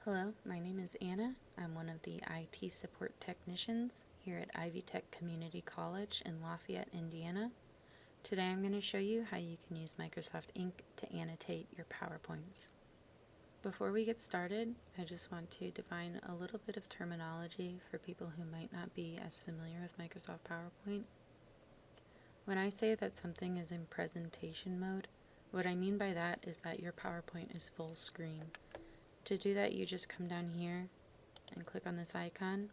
Hello, my name is Anna. I'm one of the IT support technicians here at Ivy Tech Community College in Lafayette, Indiana. Today I'm going to show you how you can use Microsoft Ink to annotate your PowerPoints. Before we get started, I just want to define a little bit of terminology for people who might not be as familiar with Microsoft PowerPoint. When I say that something is in presentation mode, what I mean by that is that your PowerPoint is full screen. To do that, you just come down here and click on this icon,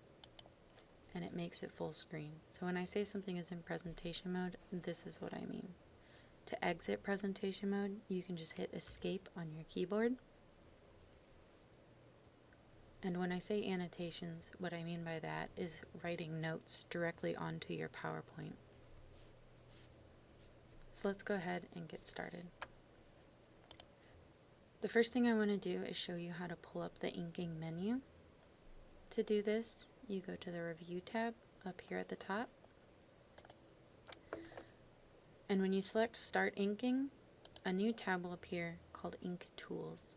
and it makes it full screen. So when I say something is in presentation mode, this is what I mean. To exit presentation mode, you can just hit Escape on your keyboard. And when I say annotations, what I mean by that is writing notes directly onto your PowerPoint. So let's go ahead and get started. The first thing I want to do is show you how to pull up the inking menu. To do this, you go to the Review tab up here at the top. And when you select Start Inking, a new tab will appear called Ink Tools.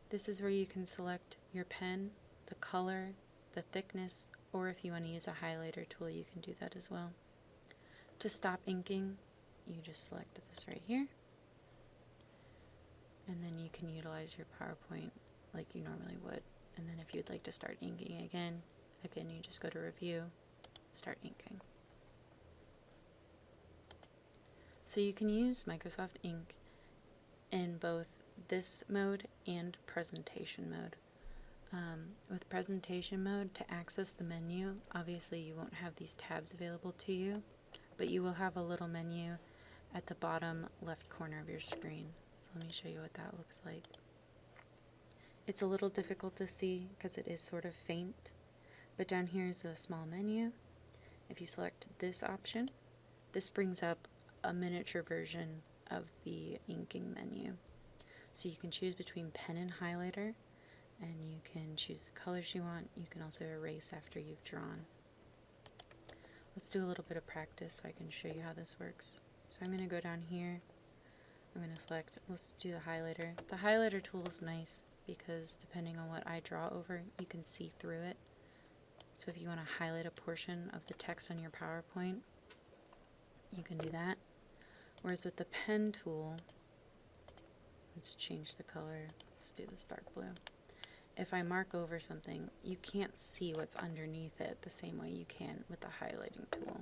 This is where you can select your pen, the color, the thickness, or if you want to use a highlighter tool, you can do that as well. To stop inking, you just select this right here. And then you can utilize your PowerPoint like you normally would. And then if you'd like to start inking again, you just go to Review, Start Inking. So you can use Microsoft Ink in both this mode and presentation mode. With presentation mode, to access the menu, obviously you won't have these tabs available to you, but you will have a little menu at the bottom left corner of your screen. So let me show you what that looks like. It's a little difficult to see because it is sort of faint, but down here is a small menu. If you select this option, this brings up a miniature version of the inking menu. So you can choose between pen and highlighter, and you can choose the colors you want. You can also erase after you've drawn. Let's do a little bit of practice so I can show you how this works. So I'm going to go down here. I'm going to select, let's do the highlighter. The highlighter tool is nice because depending on what I draw over, you can see through it. So if you want to highlight a portion of the text on your PowerPoint, you can do that. Whereas with the pen tool, let's change the color. Let's do this dark blue. If I mark over something, you can't see what's underneath it the same way you can with the highlighting tool.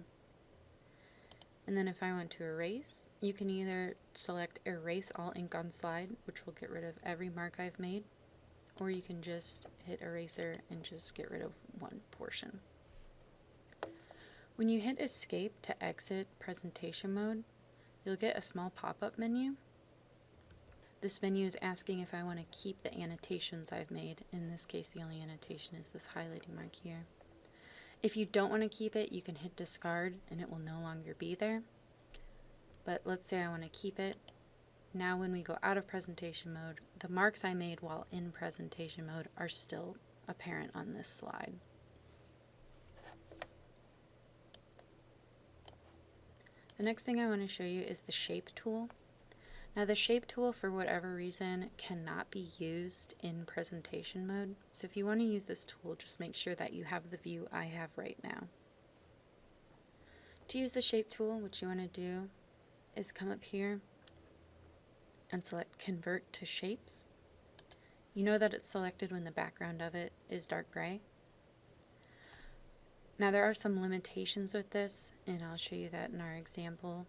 And then if I want to erase, you can either select Erase All Ink on Slide, which will get rid of every mark I've made, or you can just hit Eraser and just get rid of one portion. When you hit Escape to exit presentation mode, you'll get a small pop-up menu. This menu is asking if I want to keep the annotations I've made. In this case, the only annotation is this highlighting mark here. If you don't want to keep it, you can hit discard and it will no longer be there. But let's say I want to keep it. Now when we go out of presentation mode, the marks I made while in presentation mode are still apparent on this slide. The next thing I want to show you is the Shape tool. Now the Shape tool, for whatever reason, cannot be used in presentation mode. So if you want to use this tool, just make sure that you have the view I have right now. To use the Shape tool, what you want to do is come up here and select Convert to Shapes. You know that it's selected when the background of it is dark gray. Now there are some limitations with this, and I'll show you that in our example.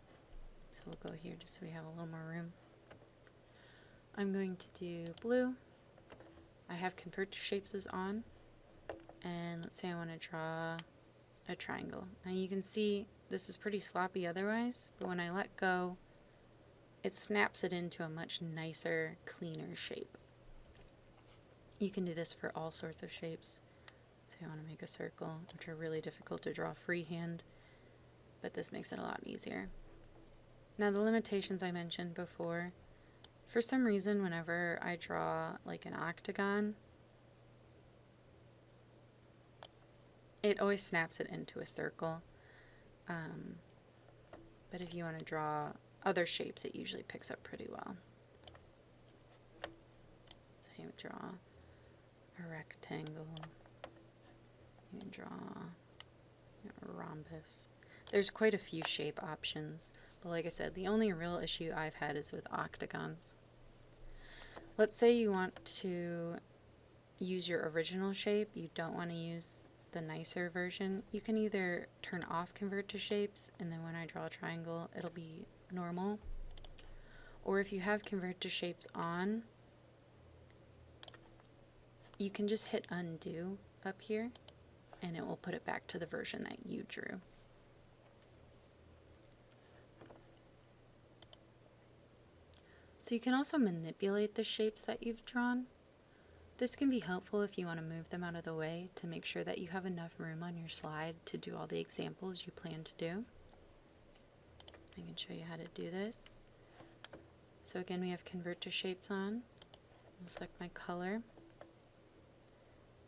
So we'll go here just so we have a little more room. I'm going to do blue. I have Convert to Shapes is on. And let's say I want to draw a triangle. Now you can see this is pretty sloppy otherwise, but when I let go, it snaps it into a much nicer, cleaner shape. You can do this for all sorts of shapes. Say I want to make a circle, which are really difficult to draw freehand, but this makes it a lot easier. Now the limitations I mentioned before, for some reason whenever I draw like an octagon, it always snaps it into a circle. But if you want to draw other shapes, it usually picks up pretty well. So you would draw a rectangle. You can draw a rhombus. There's quite a few shape options, but like I said, the only real issue I've had is with octagons. Let's say you want to use your original shape, you don't want to use the nicer version. You can either turn off convert to shapes, and then when I draw a triangle, it'll be normal. Or if you have convert to shapes on, you can just hit undo up here, and it will put it back to the version that you drew. So you can also manipulate the shapes that you've drawn. This can be helpful if you want to move them out of the way to make sure that you have enough room on your slide to do all the examples you plan to do. I can show you how to do this. So again, we have convert to shapes on. I'll select my color.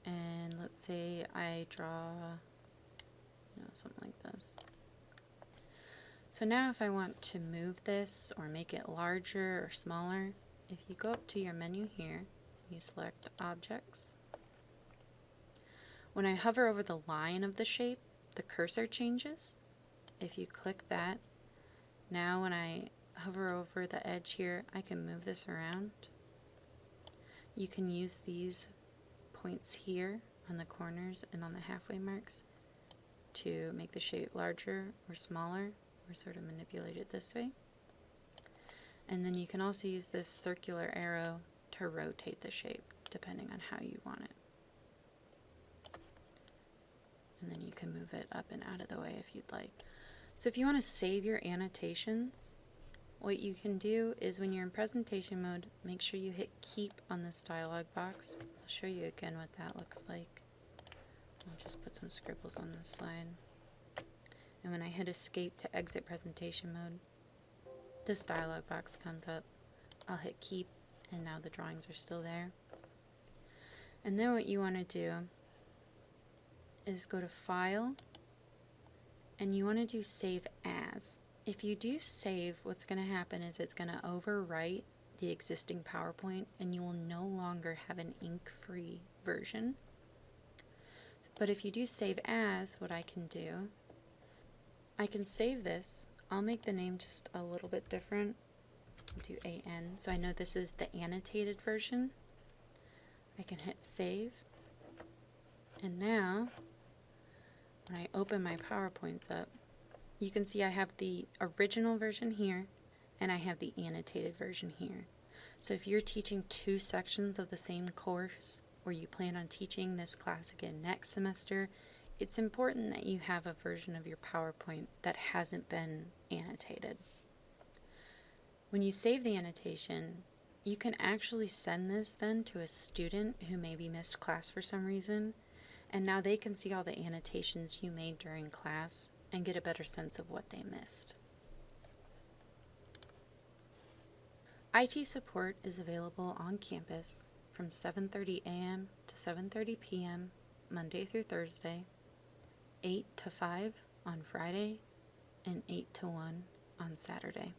And let's say I draw, something like this. So now if I want to move this or make it larger or smaller, if you go up to your menu here, you select Objects. When I hover over the line of the shape, the cursor changes. If you click that, now when I hover over the edge here, I can move this around. You can use these points here on the corners and on the halfway marks to make the shape larger or smaller, or sort of manipulate it this way. And then you can also use this circular arrow to rotate the shape depending on how you want it. And then you can move it up and out of the way if you'd like. So if you want to save your annotations, what you can do is when you're in presentation mode, make sure you hit keep on this dialog box. I'll show you again what that looks like. I'll just put some scribbles on this slide. And when I hit escape to exit presentation mode, this dialog box comes up. I'll hit keep, and now the drawings are still there. And then what you want to do is go to File, and you want to do Save As. If you do save, what's going to happen is it's going to overwrite the existing PowerPoint, and you will no longer have an ink-free version. But if you do Save As, what I can do, I can save this. I'll make the name just a little bit different. Do AN, so I know this is the annotated version. I can hit save. And now, when I open my PowerPoints up, you can see I have the original version here, and I have the annotated version here. So if you're teaching two sections of the same course, or you plan on teaching this class again next semester, it's important that you have a version of your PowerPoint that hasn't been annotated. When you save the annotation, you can actually send this then to a student who maybe missed class for some reason, and now they can see all the annotations you made during class and get a better sense of what they missed. IT support is available on campus from 7:30 a.m. to 7:30 p.m. Monday through Thursday, 8 to 5 on Friday, and 8 to 1 on Saturday.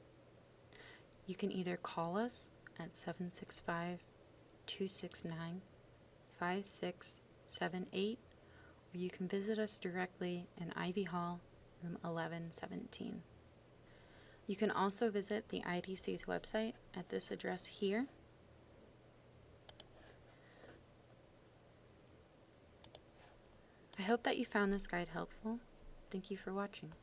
You can either call us at 765-269-5678, or you can visit us directly in Ivy Hall, room 1117. You can also visit the IDC's website at this address here. I hope that you found this guide helpful. Thank you for watching.